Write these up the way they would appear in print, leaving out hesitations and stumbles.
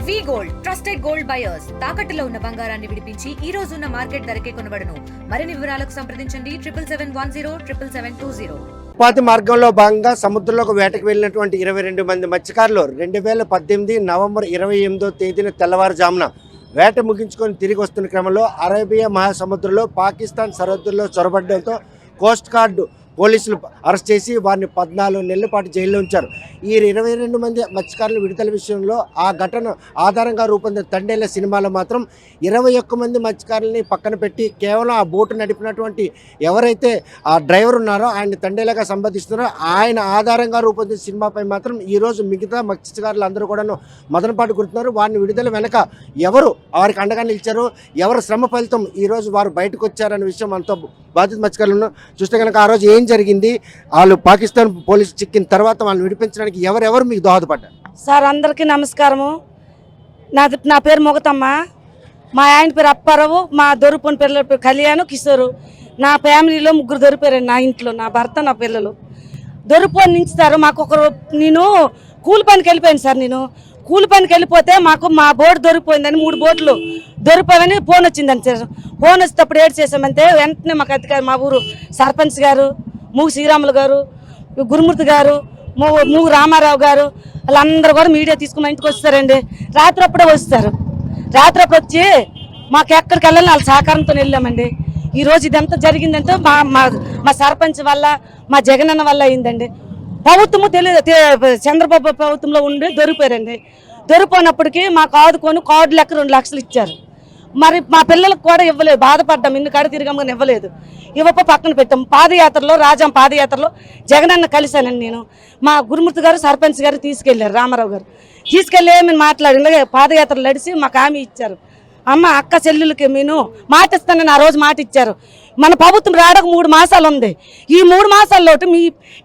వి gold trusted gold buyers తాకట్టులో ఉన్న బంగారాన్ని విడిపించి ఈ రోజు ఉన్న మార్కెట్ ధరకే కొనబడును. మరిన్ని వివరాలకు సంప్రదించండి 77107720. ఉపాధి మార్గంలో భాగంగా సముద్రంలోకి వేటకు వెళ్లినటువంటి 22 మంది మత్స్యకారులు 2018 నవంబర్ 28వ తేదీన తెల్లవారుజామున వేట ముగించుకొని తిరిగి వస్తున్న క్రమంలో అరేబియా మహాసముద్రంలో పాకిస్తాన్ సరిహద్దుల్లో చొరబడడంతో కోస్ట్ గార్డ్ పోలీసులు అరెస్ట్ చేసి వారిని 14 నెలల పాటు జైల్లో ఉంచారు. ఈ 22 మంది మత్స్యకారుల విడుదల విషయంలో ఆ ఘటన ఆధారంగా రూపొందిన తండేళ్ల సినిమాలో మాత్రం 21 మంది మత్స్యకారులని పక్కన పెట్టి కేవలం ఆ బోటు నడిపినటువంటి ఎవరైతే ఆ డ్రైవర్ ఉన్నారో ఆయన తండేలాగా సంబంధిస్తున్నారో ఆయన ఆధారంగా రూపొందిన సినిమాపై మాత్రం ఈరోజు మిగతా మత్స్యకారులు అందరూ కూడాను మదనపాటు గుర్తున్నారు. వారిని విడుదల వెనక ఎవరు వారికి అండగా నిలిచారు, ఎవరు శ్రమ ఫలితం ఈరోజు వారు బయటకు వచ్చారనే విషయం అంతా బాధిత మత్స్యకారులను చూస్తే కనుక ఆ రోజు ఏం జరిగింది, వాళ్ళు పాకిస్తాన్ పోలీసు చిక్కిన తర్వాత వాళ్ళని విడిపించడానికి ఎవరెవరు మీకు దోహదపడ్డారు? సార్ అందరికీ నమస్కారము. నా పేరు మొగతమ్మ, మా ఆయన పేరు అప్పారావు, మా దొరుపుని పిల్లల పేరు కళ్యాణ్, కిషోరు. నా ఫ్యామిలీలో 3 దొరిపారండి. నా ఇంట్లో నా భర్త, నా పిల్లలు దొరుపుని నించుతారు. మాకు నేను కూలి పనికి వెళ్ళిపోయాను సార్. నేను కూలి పనికి వెళ్ళిపోతే మాకు మా బోటు దొరికిపోయిందని 3 బోట్లు దొరికిపోయామని ఫోన్ వచ్చిందని సార్. ఫోన్ వచ్చేటప్పుడు ఏడు చేసామంటే వెంటనే మాకు అధికారి మా ఊరు సర్పంచ్ గారు, మూగు శ్రీరాములు గారు, గురుమూర్తి గారు, మూగు రామారావు గారు వాళ్ళందరూ కూడా మీడియా తీసుకుని మా ఇంటికి వస్తారండి. రాత్రి అప్పుడే వస్తారు. రాత్రి అప్పుడు వచ్చి మాకు ఎక్కడికి వెళ్ళాలని వాళ్ళ సహకారంతో వెళ్ళామండి. ఈరోజు ఇదంతా జరిగిందంటే మా సర్పంచ్ వల్ల, మా జగనన్న వల్ల అయిందండి. ప్రభుత్వము తెలియదు, చంద్రబాబు ప్రభుత్వంలో ఉండి దొరికిపోయారండి. దొరికిపోయినప్పటికీ మాకు ఆదుకొని కార్డు లెక్క 2 లక్షలు ఇచ్చారు. మరి మా పిల్లలకు కూడా ఇవ్వలేదు. బాధపడ్డాం, ఇన్ని కాడ తిరిగామని ఇవ్వలేదు. ఇవ్వపో పక్కన పెట్టాం. పాదయాత్రలో రాజాం పాదయాత్రలో జగనన్న కలిశానండి నేను. మా గురుమూర్తి గారు సర్పంచ్ గారు తీసుకెళ్లారు, రామారావు గారు తీసుకెళ్ళి ఏమని మాట్లాడి పాదయాత్రలు నడిచి మాకు హామీ ఇచ్చారు. అమ్మ అక్క చెల్లెలకి నేను మాట ఇస్తానని ఆ రోజు మాట ఇచ్చారు. మన ప్రభుత్వం రావడానికి 3 మాసాలు ఉంది. ఈ 3 మాసాల్లోటి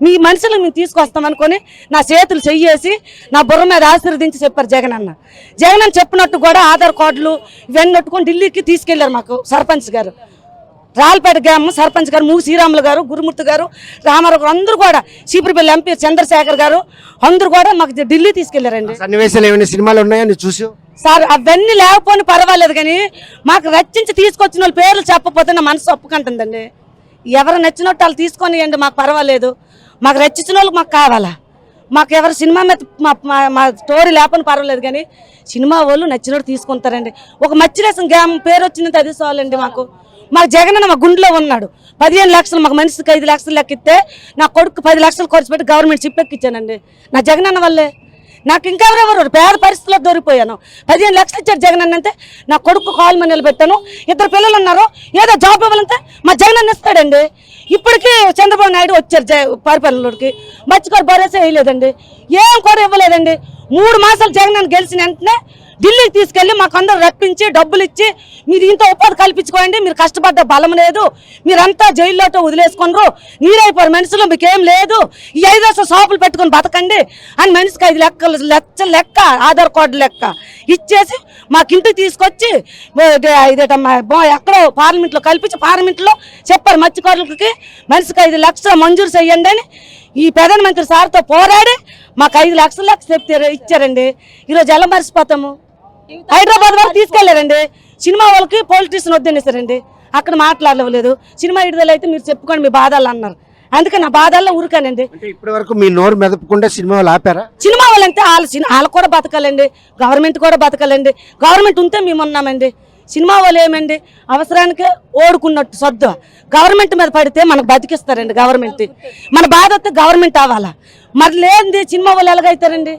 మీ మనుషులు మేము తీసుకొస్తామనుకొని నా చేతులు చెయ్యేసి నా బుర్ర మీద ఆశీర్వదించి చెప్పారు జగనన్న. జగనన్న చెప్పినట్టు కూడా ఆధార్ కార్డులు ఇవన్నీ పెట్టుకొని ఢిల్లీకి తీసుకెళ్లారు మాకు సర్పంచ్ గారు. రాల్పేట గ్రామం సర్పంచ్ గారు, మూగు శ్రీరాములు గారు, గురుమూర్తి గారు, రామారావు గారు అందరూ కూడా, చీపురుపల్లి ఎంపీ చంద్రశేఖర్ గారు అందరూ కూడా మాకు ఢిల్లీ తీసుకెళ్లారండి. సన్నివేశాలు ఏమైనా సినిమాలు ఉన్నాయని చూసి సార్ అవన్నీ లేకపోయినా పర్వాలేదు, కానీ మాకు రచించి తీసుకొచ్చిన వాళ్ళ పేర్లు చెప్పకపోతే నా మనసు ఒప్పుకుంటుందండి. ఎవరు నచ్చినట్టు వాళ్ళు తీసుకొనియండి, మాకు పర్వాలేదు. మాకు రచించిన వాళ్ళకి మాకు కావాలా. మాకు ఎవరు సినిమా మీద మా స్టోరీ లేకపోయినా పర్వాలేదు, కానీ సినిమా వాళ్ళు నచ్చినట్టు తీసుకుంటారండి. ఒక మచ్చిలేసం గ్రామం పేరు వచ్చిందంటే అది చాలండి. మాకు జగనన్న మా గుండెలో ఉన్నాడు. 15 లక్షలు మాకు మనిషికి 5 లక్షలు లెక్కిస్తే నా కొడుకు 10 లక్షలు ఖర్చు పెట్టి గవర్నమెంట్ చిప్ ఎక్కిచ్చానండి. నా జగనన్న వల్లే. నాకు ఇంకెవరెవరు పేద పరిస్థితుల్లో దొరికిపోయాను. 15 లక్షలు ఇచ్చారు జగనన్న అంటే నా కొడుకు కాలు మీద నిలబెట్టాను. 2 పిల్లలు ఉన్నారు, ఏదో జాబ్ ఇవ్వాలంటే మా జగనన్న ఇస్తాడండి. ఇప్పటికీ చంద్రబాబు నాయుడు వచ్చారు పరిపాలనలోకి, మత్స్యకారు భరోసా వేయలేదండి, ఏం కూడా ఇవ్వలేదండి. 3 మాసాలు జగనన్న గెలిచిన వెంటనే ఢిల్లీకి తీసుకెళ్లి మాకు అందరూ రప్పించి డబ్బులు ఇచ్చి మీరు ఇంత ఉపాధి కల్పించుకోండి, మీరు కష్టపడ్డ బలం లేదు, మీరంతా జైల్లోతో వదిలేసుకున్నారు, నీరైపోయారు మనుషులు, మీకేం లేదు, ఈ 5 లక్షల షాపులు పెట్టుకుని బతకండి అని మనిషికి 5 లక్షల లెక్క ఆధార్ కార్డు లెక్క ఇచ్చేసి మాకు ఇంటికి తీసుకొచ్చి ఎక్కడో పార్లమెంట్లో కల్పించి పార్లమెంట్లో చెప్పారు మత్స్యకారులకి మనిషికి 5 లక్షలు మంజూరు చేయండి అని. ఈ ప్రధానమంత్రి సార్తో పోరాడి మాకు 5 లక్షల చెప్తారు ఇచ్చారండి. ఈరోజు ఎలా మర్చిపోతాము. హైదరాబాద్ వరకు తీసుకెళ్లారండి. సినిమా వాళ్ళకి పొలిటీషియన్ వద్దనేసారండి, అక్కడ మాట్లాడలేదు. సినిమా విడుదల అయితే మీరు చెప్పుకోండి మీ బాధలు అన్నారు. అందుకే నా బాధల్లో ఊరుకానండి. ఇప్పటి వరకు మీ నోరు మెదపకుండా సినిమా వాళ్ళు ఆపారా? సినిమా వాళ్ళంటే వాళ్ళు కూడా బతకాలండి, గవర్నమెంట్ కూడా బతకాలండి. గవర్నమెంట్ ఉంటే మేము ఉన్నామండి. సినిమా వాళ్ళు ఏమండి అవసరానికి ఓడుకున్నట్టు సొద్దు గవర్నమెంట్ మీద పడితే మనకు బతికిస్తారండి. గవర్నమెంట్ మన బాధ వస్తే గవర్నమెంట్ అవ్వాలా. మరి లేనిది సినిమా వాళ్ళు ఎలాగైతారండి?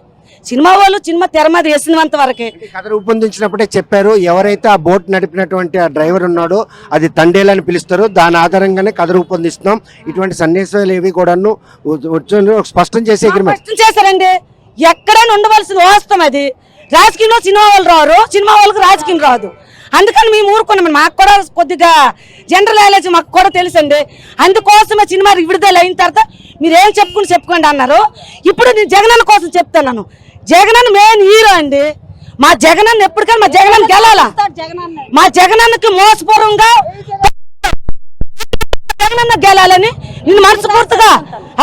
సినిమా వాళ్ళు సినిమా తెర మీద వేసినంత వరకే. కథ రూపొందించినప్పుడే చెప్పారు, ఎవరైతే ఆ బోట్ నడిపినటువంటి ఆ డ్రైవర్ ఉన్నాడో అది తండేలని పిలుస్తారు, దాని ఆధారంగానే కథ రూపొందిస్తున్నాం. ఇటువంటి సన్నివేశాలు ఏవి కూడా స్పష్టం చేశారండి. ఎక్కడైనా ఉండవలసిన వాస్తవం అది. రాజకీయంలో సినిమా వాళ్ళు రారు, సినిమా వాళ్ళకి రాజకీయం రాదు. అందుకని మేము ఊరుకున్నాం. మాకు కూడా కొద్దిగా జనరల్ నాలెడ్జ్ మాకు కూడా తెలుసండి. అందుకోసమే సినిమా విడుదల అయిన తర్వాత మీరేం చెప్పుకోండి అన్నారు. ఇప్పుడు నేను జగనన్న కోసం చెప్తున్నాను. జగనన్న మెయిన్ హీరో అండి. మా జగనన్న ఎప్పటికైనా మా జగనన్న గెలాలా. మా జగనన్నకి మోసపూర్వంగా జగనన్న గెలాలని నేను మనస్ఫూర్తిగా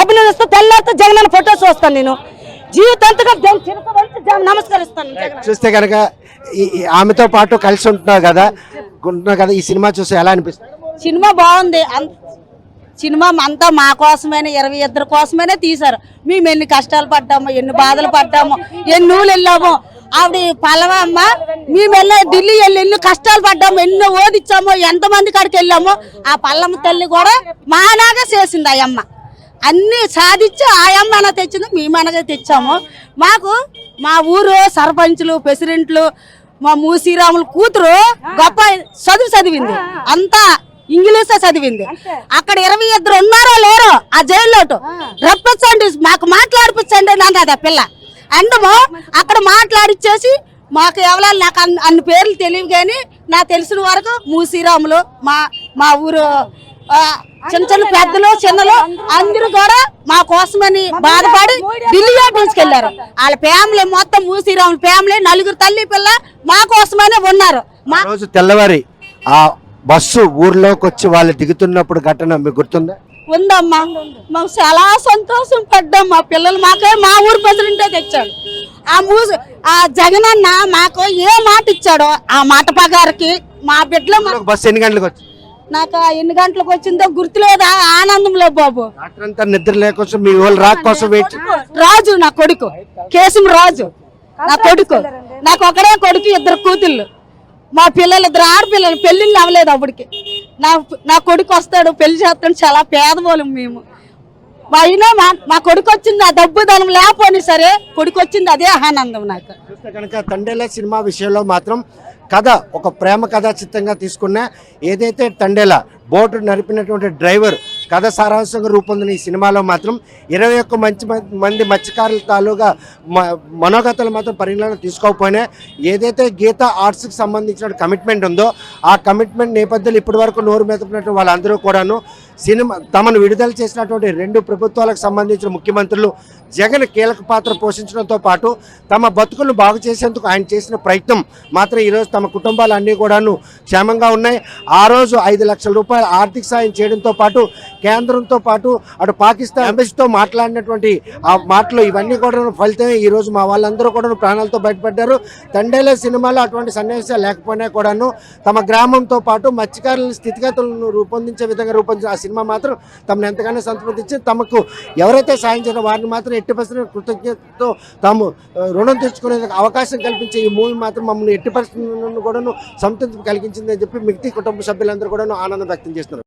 అభినందిస్తూ తెల్లారితో జగనన్న ఫొటోస్ వస్తాను. నేను జీవితాంతగా నమస్కరిస్తాను. చూస్తే కనుక ఆమెతో పాటు కలిసి ఉంటున్నారు కదా ఈ సినిమా చూస్తే ఎలా అనిపిస్తుంది? సినిమా బాగుంది. సినిమా అంతా మా కోసమైనా 22 కోసమైనా తీశారు. మేము ఎన్ని కష్టాలు పడ్డాము, ఎన్ని బాధలు పడ్డాము, ఎన్ని ఊళ్ళు వెళ్ళాము. ఆవిడ పల్లవమ్మ మేము ఢిల్లీ వెళ్ళి ఎన్ని కష్టాలు పడ్డాము, ఎన్నో ఓదిచ్చాము, ఎంతమంది కాడికి వెళ్ళాము. ఆ పల్లమ్మ తల్లి కూడా మాలాగా చేసింది. ఆ అమ్మ అన్ని సాధించి ఆ అమ్మ అన్న తెచ్చింది, మేమనగా తెచ్చాము. మాకు మా ఊరు సర్పంచులు, ప్రెసిడెంట్లు, మా మూసీరాముల కూతురు గొప్ప చదివింది. అంతా ఇంగ్లీషే చదివింది. అక్కడ 22 ఉన్నారో లేరో ఆ జైల్లో రప్పించండి, మాకు మాట్లాడిపించండి అన్నది ఆ పిల్ల. అండము అక్కడ మాట్లాడిచ్చేసి మాకు ఎవరు నాకు అన్ని పేర్లు తెలియవు కానీ నాకు తెలిసిన వరకు మూసీరాములు, మా ఊరు చిన్న చిన్న పెద్దలు చిన్నలు అందరూ కూడా మా కోసమని బాధపడి ఢిల్లీ తీసుకెళ్లారు. వాళ్ళ ఫ్యామిలీ మొత్తం మూసీరాముల ఫ్యామిలీ 4 తల్లి పిల్ల మా కోసమనే ఉన్నారు. రోజు తెల్లవారి ఆ బస్సు ఊర్లోకి వచ్చి వాళ్ళు దిగుతున్నప్పుడు ఘటన మీకు గుర్తుందా? ఉందమ్మా, మాకు చాలా సంతోషం పడ్డాం. మా పిల్లలు మా ఊరు ప్రెసిడెంటే తెచ్చాడు. ఆ జగనన్న మాకు ఏ మాట ఇచ్చాడో ఆ మాట ప్రకారకి మా బిడ్డలు. బస్సు ఎన్ని గంటలకు వచ్చి? నాకు ఎన్ని గంటలకు వచ్చిందో గుర్తులేదా, ఆనందంలో బాబు. రాత్రంతా నిద్ర లేకోసం మీ వాళ్ళు రాక కోసం వెయిట్. రాజు నా కొడుకు, కేశం రాజు నా కొడుకు. నాకు ఒకడే కొడుకు, 2 కూతుళ్ళు. మా పిల్లలు 2 ఆడపిల్లలు, పెళ్ళిళ్ళు అవ్వలేదు అప్పటికి. నా కొడుకు వస్తాడు, పెళ్లి చేస్తాడు. చాలా పేదవాళ్ళం మేము. అయినా మా కొడుకు వచ్చింది, ఆ డబ్బు ధనం లేకపోయినా సరే కొడుకు వచ్చింది, అదే ఆనందం నాకు. చూస్తే కనుక తండేల సినిమా విషయంలో మాత్రం కథ ఒక ప్రేమ కథా చిత్తంగా తీసుకున్న ఏదైతే తండేల బోటు నడిపినటువంటి డ్రైవర్ కథ సారాంశంగా రూపొందిన ఈ సినిమాలో మాత్రం 21 మంది మత్స్యకారుల తాలూగా మనోగతలు మాత్రం పరిగణన తీసుకోకపోయినా ఏదైతే గీతా ఆర్ట్స్కి సంబంధించిన కమిట్మెంట్ ఉందో ఆ కమిట్మెంట్ నేపథ్యంలో ఇప్పటి వరకు నోరు మెదపినటువంటి వాళ్ళందరూ కూడాను సినిమా తమను విడుదల చేసినటువంటి 2 ప్రభుత్వాలకు సంబంధించిన ముఖ్యమంత్రులు జగన్ కీలక పాత్ర పోషించడంతో పాటు తమ బతుకులను బాగు చేసేందుకు ఆయన చేసిన ప్రయత్నం మాత్రం ఈరోజు తమ కుటుంబాలన్నీ కూడాను క్షేమంగా ఉన్నాయి. ఆ రోజు 5 లక్షల రూపాయల ఆర్థిక సాయం చేయడంతో పాటు కేంద్రంతో పాటు అటు పాకిస్తాన్ ఎంబసీతో మాట్లాడినటువంటి ఆ మాటలు ఇవన్నీ కూడా ఫలితమే ఈరోజు మా వాళ్ళందరూ కూడా ప్రాణాలతో బయటపడ్డారు. తండేల సినిమాలో అటువంటి సన్నివేశాలు లేకపోయినా కూడాను తమ గ్రామంతో పాటు మత్స్యకారుల స్థితిగతులను రూపొందించే విధంగా రూపొందించిన ఆ సినిమా మాత్రం తమను ఎంతగానో సంతృప్తించి తమకు ఎవరైతే సాయం చేసిన వారిని మాత్రం ఎట్టి పరిస్థితుల్లో కృతజ్ఞతతో తాము రుణం తెచ్చుకునే అవకాశం కల్పించే ఈ మూవీ మాత్రం మమ్మల్ని ఎట్టి పరిస్థితులను కూడా సంతృప్తి కలిగించిందని చెప్పి మిగతా కుటుంబ సభ్యులందరూ కూడా ఆనందం వ్యక్తం చేస్తున్నారు.